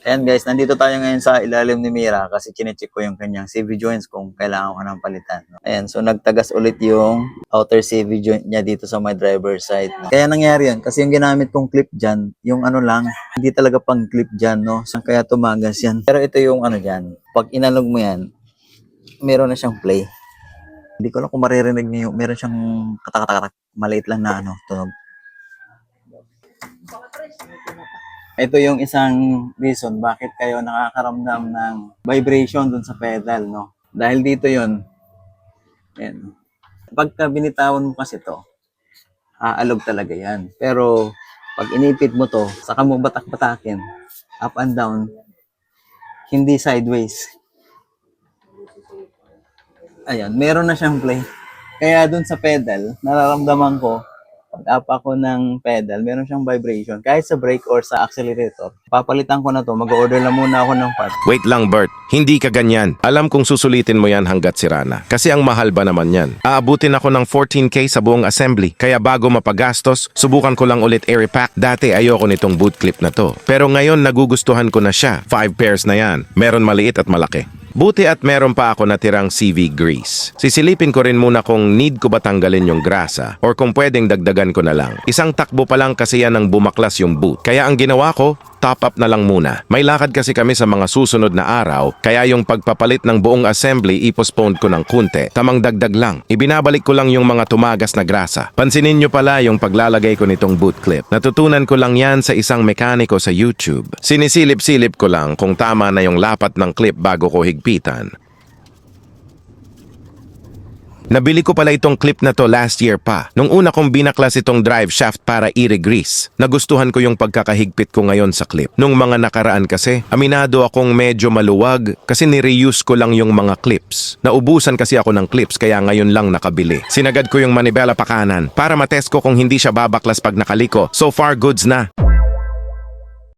Ayan guys, nandito tayo ngayon sa ilalim ni Mira kasi chinecheck ko yung kanyang CV joints kung kailangan ko ng palitan. No? Ayan, so nagtagas ulit yung outer CV joint niya dito sa my driver side. No? Kaya nangyari yun, kasi yung ginamit kong clip dyan, yung ano lang, hindi talaga pang clip dyan, no? So, kaya tumagas yan. Pero ito yung ano dyan, pag inalog mo yan, meron na siyang play. Hindi ko lang kung maririnig niyo, meron siyang katak-katak, maliit lang na ano, tunog. Ito yung isang reason bakit kayo nakakaramdam ng vibration dun sa pedal, no? Dahil dito yon. Ayan. Pagka binitawan mo kasi to, aalog talaga yan. Pero pag inipit mo to, saka mo batak-batakin, up and down, hindi sideways. Ayan, meron na siyang play. Kaya dun sa pedal, nararamdaman ko, pag-up ako ng pedal, meron siyang vibration. Kahit sa brake or sa accelerator, papalitan ko na to. Mag-order lang muna ako ng part. Wait lang Bert, hindi ka ganyan. Alam kong susulitin mo yan hanggat sira na. Kasi ang mahal ba naman yan? Aabutin ako ng 14K sa buong assembly. Kaya bago mapagastos, subukan ko lang ulit air-pack. Dati ayoko nitong boot clip na to. Pero ngayon nagugustuhan ko na siya. 5 pairs na yan. Meron maliit at malaki. Buti at meron pa ako natirang CV grease. Sisilipin ko rin muna kung need ko ba tanggalin yung grasa or kung pwedeng dagdagan ko na lang. Isang takbo pa lang kasi yan ang bumaklas yung boot. Kaya ang ginawa ko, top up na lang muna. May lakad kasi kami sa mga susunod na araw, kaya yung pagpapalit ng buong assembly i-postpone ko ng kunti. Tamang dagdag lang. Ibinabalik ko lang yung mga tumagas na grasa. Pansinin nyo pala yung paglalagay ko nitong boot clip. Natutunan ko lang yan sa isang mekaniko sa YouTube. Sinisilip-silip ko lang kung tama na yung lapat ng clip bago ko higpitan. Nabili ko pala itong clip na to last year pa. Nung una kong binaklas itong drive shaft para i-regrease. Nagustuhan ko yung pagkakahigpit ko ngayon sa clip. Nung mga nakaraan kasi, aminado akong medyo maluwag kasi ni-reuse ko lang yung mga clips. Naubusan kasi ako ng clips kaya ngayon lang nakabili. Sinagad ko yung manibela pa kanan para matest ko kung hindi siya babaklas pag nakaliko. So far goods na.